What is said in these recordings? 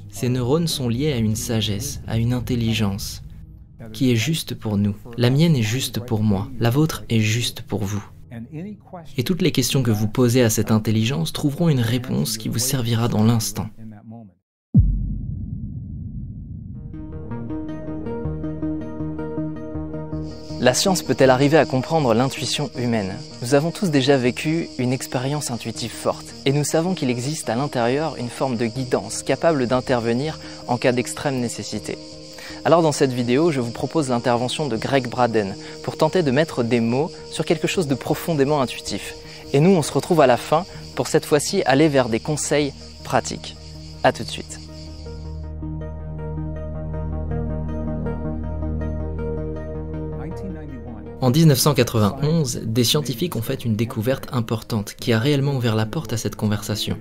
Ces neurones sont liés à une sagesse, à une intelligence, qui est juste pour nous. La mienne est juste pour moi, la vôtre est juste pour vous. Et toutes les questions que vous posez à cette intelligence trouveront une réponse qui vous servira dans l'instant. La science peut-elle arriver à comprendre l'intuition humaine? Nous avons tous déjà vécu une expérience intuitive forte et nous savons qu'il existe à l'intérieur une forme de guidance capable d'intervenir en cas d'extrême nécessité. Alors dans cette vidéo, je vous propose l'intervention de Gregg Braden pour tenter de mettre des mots sur quelque chose de profondément intuitif. Et nous, on se retrouve à la fin pour cette fois-ci aller vers des conseils pratiques. À tout de suite. En 1991, des scientifiques ont fait une découverte importante qui a réellement ouvert la porte à cette conversation.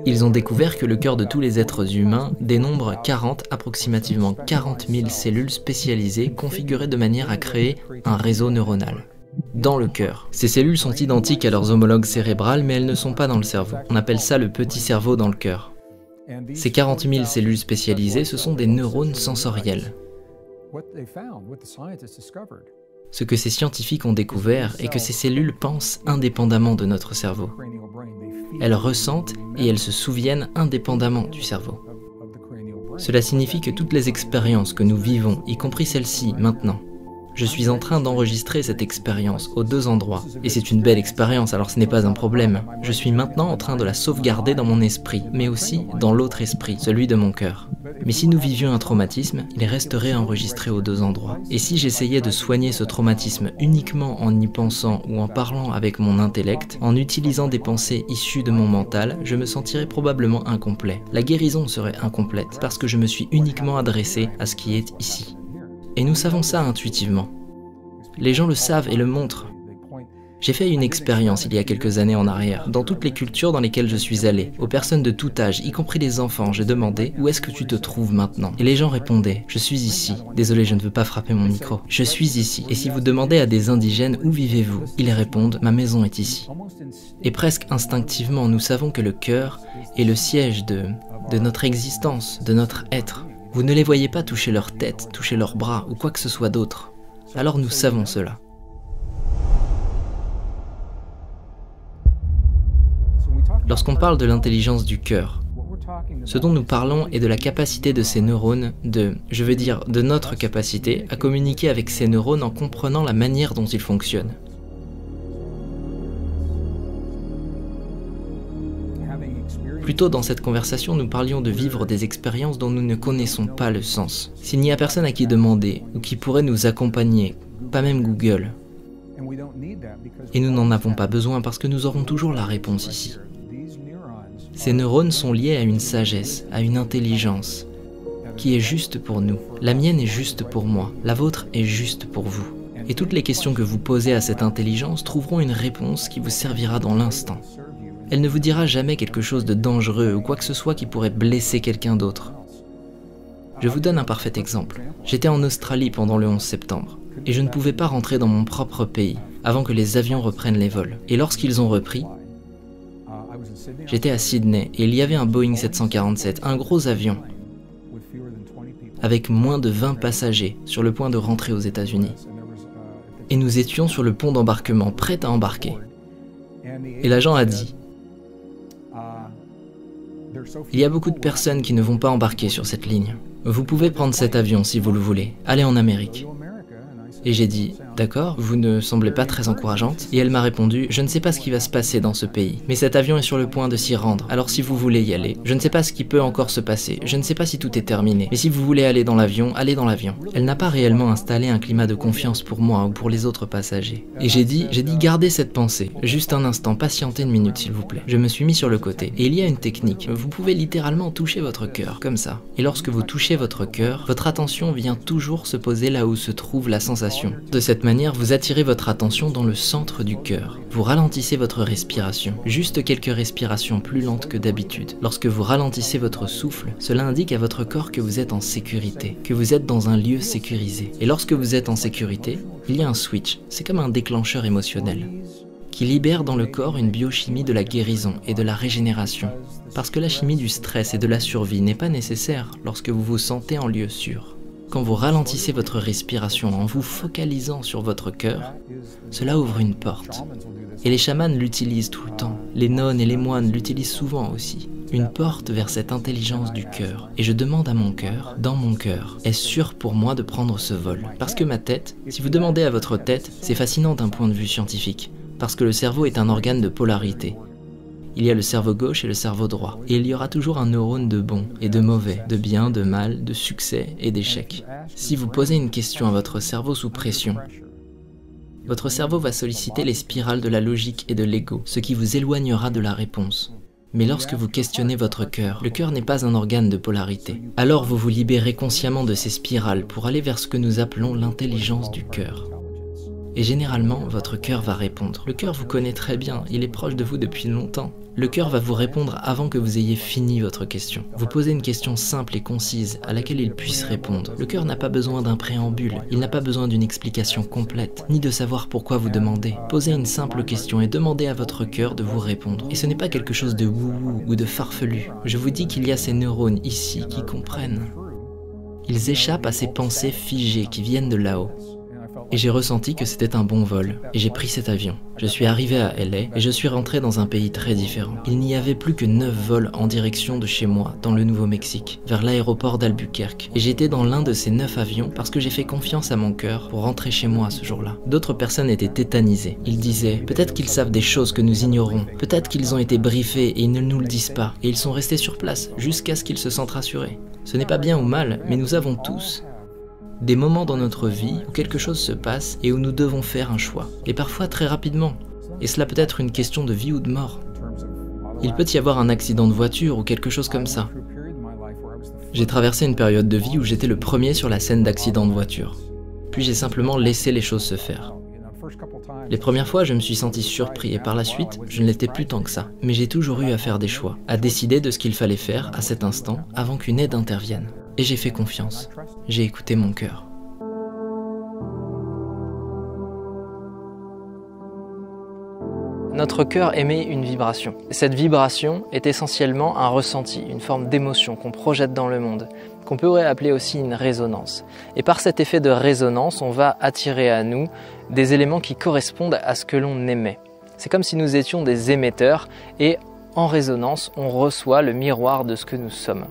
Ils ont découvert que le cœur de tous les êtres humains dénombre approximativement 40 000 cellules spécialisées configurées de manière à créer un réseau neuronal. Dans le cœur. Ces cellules sont identiques à leurs homologues cérébrales, mais elles ne sont pas dans le cerveau. On appelle ça le petit cerveau dans le cœur. Ces 40 000 cellules spécialisées, ce sont des neurones sensoriels. Ce que ces scientifiques ont découvert est que ces cellules pensent indépendamment de notre cerveau. Elles ressentent et elles se souviennent indépendamment du cerveau. Cela signifie que toutes les expériences que nous vivons, y compris celle-ci maintenant, je suis en train d'enregistrer cette expérience aux deux endroits. Et c'est une belle expérience, alors ce n'est pas un problème. Je suis maintenant en train de la sauvegarder dans mon esprit, mais aussi dans l'autre esprit, celui de mon cœur. Mais si nous vivions un traumatisme, il resterait enregistré aux deux endroits. Et si j'essayais de soigner ce traumatisme uniquement en y pensant ou en parlant avec mon intellect, en utilisant des pensées issues de mon mental, je me sentirais probablement incomplet. La guérison serait incomplète, parce que je me suis uniquement adressé à ce qui est ici. Et nous savons ça intuitivement. Les gens le savent et le montrent. J'ai fait une expérience il y a quelques années en arrière. Dans toutes les cultures dans lesquelles je suis allé, aux personnes de tout âge, y compris les enfants, j'ai demandé « Où est-ce que tu te trouves maintenant ?» Et les gens répondaient « Je suis ici. » Désolé, je ne veux pas frapper mon micro. « Je suis ici. » Et si vous demandez à des indigènes « Où vivez-vous ?» Ils répondent « Ma maison est ici. » Et presque instinctivement, nous savons que le cœur est le siège de notre existence, de notre être. Vous ne les voyez pas toucher leur tête, toucher leurs bras ou quoi que ce soit d'autre. Alors nous savons cela. Lorsqu'on parle de l'intelligence du cœur, ce dont nous parlons est de la capacité de ces neurones, de notre capacité à communiquer avec ces neurones en comprenant la manière dont ils fonctionnent. Plus tôt dans cette conversation, nous parlions de vivre des expériences dont nous ne connaissons pas le sens. S'il n'y a personne à qui demander ou qui pourrait nous accompagner, pas même Google, et nous n'en avons pas besoin parce que nous aurons toujours la réponse ici. Ces neurones sont liés à une sagesse, à une intelligence, qui est juste pour nous. La mienne est juste pour moi, la vôtre est juste pour vous. Et toutes les questions que vous posez à cette intelligence trouveront une réponse qui vous servira dans l'instant. Elle ne vous dira jamais quelque chose de dangereux ou quoi que ce soit qui pourrait blesser quelqu'un d'autre. Je vous donne un parfait exemple. J'étais en Australie pendant le 11 septembre, et je ne pouvais pas rentrer dans mon propre pays avant que les avions reprennent les vols. Et lorsqu'ils ont repris, j'étais à Sydney et il y avait un Boeing 747, un gros avion, avec moins de 20 passagers sur le point de rentrer aux États-Unis. Et nous étions sur le pont d'embarquement, prêts à embarquer. Et l'agent a dit: il y a beaucoup de personnes qui ne vont pas embarquer sur cette ligne. Vous pouvez prendre cet avion si vous le voulez. Allez en Amérique. Et j'ai dit, d'accord, vous ne semblez pas très encourageante. Et elle m'a répondu, je ne sais pas ce qui va se passer dans ce pays, mais cet avion est sur le point de s'y rendre, alors si vous voulez y aller, je ne sais pas ce qui peut encore se passer, je ne sais pas si tout est terminé, mais si vous voulez aller dans l'avion, allez dans l'avion. Elle n'a pas réellement installé un climat de confiance pour moi ou pour les autres passagers. Et j'ai dit, gardez cette pensée, juste un instant, patientez une minute s'il vous plaît. Je me suis mis sur le côté, et il y a une technique, vous pouvez littéralement toucher votre cœur, comme ça. Et lorsque vous touchez votre cœur, votre attention vient toujours se poser là où se trouve la sensation. De cette manière, vous attirez votre attention dans le centre du cœur. Vous ralentissez votre respiration, juste quelques respirations plus lentes que d'habitude. Lorsque vous ralentissez votre souffle, cela indique à votre corps que vous êtes en sécurité, que vous êtes dans un lieu sécurisé. Et lorsque vous êtes en sécurité, il y a un switch, c'est comme un déclencheur émotionnel, qui libère dans le corps une biochimie de la guérison et de la régénération. Parce que la chimie du stress et de la survie n'est pas nécessaire lorsque vous vous sentez en lieu sûr. Quand vous ralentissez votre respiration en vous focalisant sur votre cœur, cela ouvre une porte. Et les chamans l'utilisent tout le temps. Les nonnes et les moines l'utilisent souvent aussi. Une porte vers cette intelligence du cœur. Et je demande à mon cœur, dans mon cœur, est-ce sûr pour moi de prendre ce vol? Parce que ma tête, si vous demandez à votre tête, c'est fascinant d'un point de vue scientifique. Parce que le cerveau est un organe de polarité. Il y a le cerveau gauche et le cerveau droit. Et il y aura toujours un neurone de bon et de mauvais, de bien, de mal, de succès et d'échec. Si vous posez une question à votre cerveau sous pression, votre cerveau va solliciter les spirales de la logique et de l'ego, ce qui vous éloignera de la réponse. Mais lorsque vous questionnez votre cœur, le cœur n'est pas un organe de polarité. Alors vous vous libérez consciemment de ces spirales pour aller vers ce que nous appelons l'intelligence du cœur. Et généralement, votre cœur va répondre. Le cœur vous connaît très bien, il est proche de vous depuis longtemps. Le cœur va vous répondre avant que vous ayez fini votre question. Vous posez une question simple et concise à laquelle il puisse répondre. Le cœur n'a pas besoin d'un préambule, il n'a pas besoin d'une explication complète, ni de savoir pourquoi vous demandez. Posez une simple question et demandez à votre cœur de vous répondre. Et ce n'est pas quelque chose de wouhou ou de farfelu. Je vous dis qu'il y a ces neurones ici qui comprennent. Ils échappent à ces pensées figées qui viennent de là-haut. Et j'ai ressenti que c'était un bon vol, et j'ai pris cet avion. Je suis arrivé à LA, et je suis rentré dans un pays très différent. Il n'y avait plus que 9 vols en direction de chez moi, dans le Nouveau-Mexique, vers l'aéroport d'Albuquerque. Et j'étais dans l'un de ces 9 avions parce que j'ai fait confiance à mon cœur pour rentrer chez moi ce jour-là. D'autres personnes étaient tétanisées. Ils disaient, peut-être qu'ils savent des choses que nous ignorons, peut-être qu'ils ont été briefés et ils ne nous le disent pas, et ils sont restés sur place jusqu'à ce qu'ils se sentent rassurés. Ce n'est pas bien ou mal, mais nous avons tous des moments dans notre vie où quelque chose se passe et où nous devons faire un choix. Et parfois très rapidement. Et cela peut être une question de vie ou de mort. Il peut y avoir un accident de voiture ou quelque chose comme ça. J'ai traversé une période de vie où j'étais le premier sur la scène d'accident de voiture. Puis j'ai simplement laissé les choses se faire. Les premières fois, je me suis senti surpris et par la suite, je ne l'étais plus tant que ça. Mais j'ai toujours eu à faire des choix, à décider de ce qu'il fallait faire à cet instant avant qu'une aide intervienne. Et j'ai fait confiance. J'ai écouté mon cœur. Notre cœur émet une vibration. Cette vibration est essentiellement un ressenti, une forme d'émotion qu'on projette dans le monde, qu'on pourrait appeler aussi une résonance. Et par cet effet de résonance, on va attirer à nous des éléments qui correspondent à ce que l'on émet. C'est comme si nous étions des émetteurs et en résonance, on reçoit le miroir de ce que nous sommes.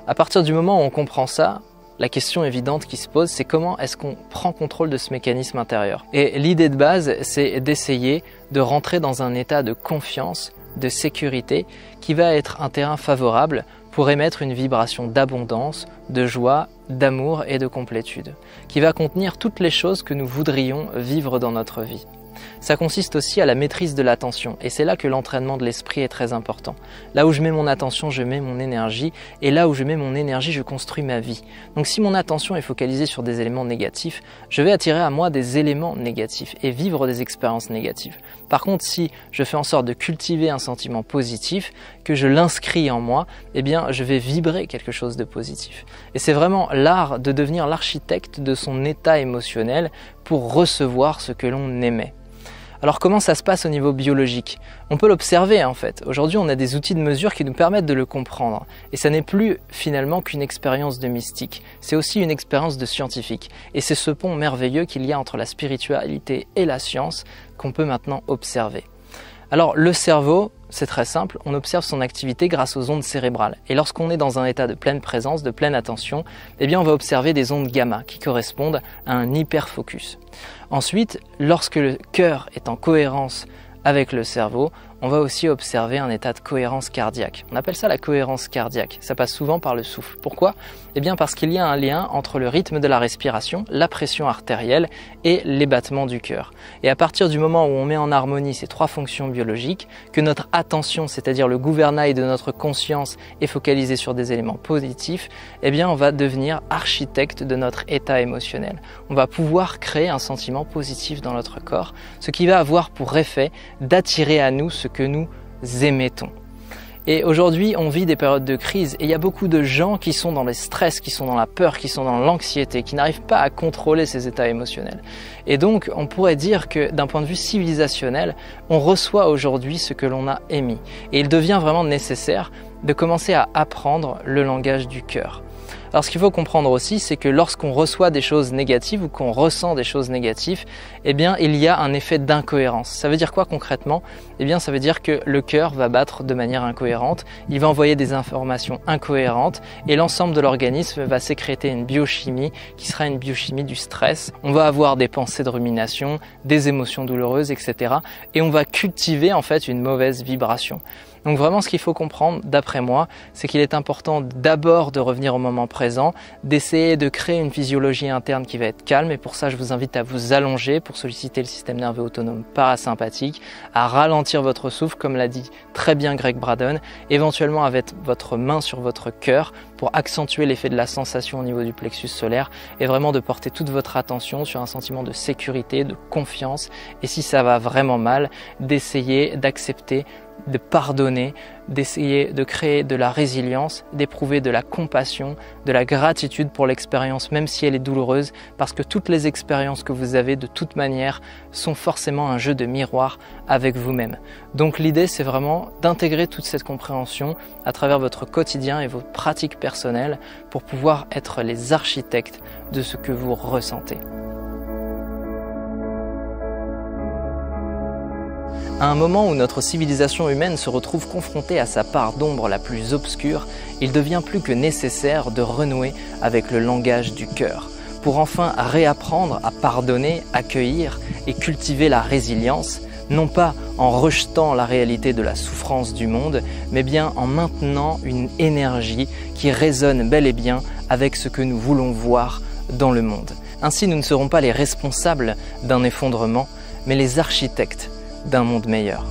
À partir du moment où on comprend ça, la question évidente qui se pose, c'est comment est-ce qu'on prend contrôle de ce mécanisme intérieur. Et l'idée de base, c'est d'essayer de rentrer dans un état de confiance, de sécurité, qui va être un terrain favorable pour émettre une vibration d'abondance, de joie, d'amour et de complétude, qui va contenir toutes les choses que nous voudrions vivre dans notre vie. Ça consiste aussi à la maîtrise de l'attention et c'est là que l'entraînement de l'esprit est très important. Là où je mets mon attention, je mets mon énergie et là où je mets mon énergie, je construis ma vie. Donc si mon attention est focalisée sur des éléments négatifs, je vais attirer à moi des éléments négatifs et vivre des expériences négatives. Par contre, si je fais en sorte de cultiver un sentiment positif, que je l'inscris en moi, eh bien je vais vibrer quelque chose de positif. Et c'est vraiment l'art de devenir l'architecte de son état émotionnel pour recevoir ce que l'on émet. Alors comment ça se passe au niveau biologique? On peut l'observer en fait. Aujourd'hui on a des outils de mesure qui nous permettent de le comprendre. Et ça n'est plus finalement qu'une expérience de mystique, c'est aussi une expérience de scientifique. Et c'est ce pont merveilleux qu'il y a entre la spiritualité et la science qu'on peut maintenant observer. Alors le cerveau, c'est très simple, on observe son activité grâce aux ondes cérébrales. Et lorsqu'on est dans un état de pleine présence, de pleine attention, eh bien on va observer des ondes gamma qui correspondent à un hyperfocus. Ensuite, lorsque le cœur est en cohérence avec le cerveau, on va aussi observer un état de cohérence cardiaque. On appelle ça la cohérence cardiaque. Ça passe souvent par le souffle. Pourquoi? Eh bien parce qu'il y a un lien entre le rythme de la respiration, la pression artérielle et les battements du cœur. Et à partir du moment où on met en harmonie ces trois fonctions biologiques, que notre attention, c'est-à-dire le gouvernail de notre conscience, est focalisé sur des éléments positifs, eh bien on va devenir architecte de notre état émotionnel. On va pouvoir créer un sentiment positif dans notre corps, ce qui va avoir pour effet d'attirer à nous ce que nous émettons. Et aujourd'hui, on vit des périodes de crise et il y a beaucoup de gens qui sont dans les stress, qui sont dans la peur, qui sont dans l'anxiété, qui n'arrivent pas à contrôler ces états émotionnels. Et donc, on pourrait dire que d'un point de vue civilisationnel, on reçoit aujourd'hui ce que l'on a émis. Et il devient vraiment nécessaire de commencer à apprendre le langage du cœur. Alors ce qu'il faut comprendre aussi, c'est que lorsqu'on reçoit des choses négatives ou qu'on ressent des choses négatives, eh bien il y a un effet d'incohérence. Ça veut dire quoi concrètement? Eh bien ça veut dire que le cœur va battre de manière incohérente, il va envoyer des informations incohérentes et l'ensemble de l'organisme va sécréter une biochimie qui sera une biochimie du stress. On va avoir des pensées de rumination, des émotions douloureuses, etc. Et on va cultiver en fait une mauvaise vibration. Donc vraiment ce qu'il faut comprendre, d'après moi, c'est qu'il est important d'abord de revenir au moment présent, d'essayer de créer une physiologie interne qui va être calme et pour ça je vous invite à vous allonger pour solliciter le système nerveux autonome parasympathique, à ralentir votre souffle comme l'a dit très bien Greg Braden, éventuellement avec votre main sur votre cœur pour accentuer l'effet de la sensation au niveau du plexus solaire et vraiment de porter toute votre attention sur un sentiment de sécurité, de confiance et si ça va vraiment mal, d'essayer d'accepter de pardonner, d'essayer de créer de la résilience, d'éprouver de la compassion, de la gratitude pour l'expérience, même si elle est douloureuse, parce que toutes les expériences que vous avez de toute manière sont forcément un jeu de miroir avec vous-même. Donc l'idée, c'est vraiment d'intégrer toute cette compréhension à travers votre quotidien et vos pratiques personnelles pour pouvoir être les architectes de ce que vous ressentez. À un moment où notre civilisation humaine se retrouve confrontée à sa part d'ombre la plus obscure, il devient plus que nécessaire de renouer avec le langage du cœur, pour enfin réapprendre à pardonner, accueillir et cultiver la résilience, non pas en rejetant la réalité de la souffrance du monde, mais bien en maintenant une énergie qui résonne bel et bien avec ce que nous voulons voir dans le monde. Ainsi, nous ne serons pas les responsables d'un effondrement, mais les architectes d'un monde meilleur.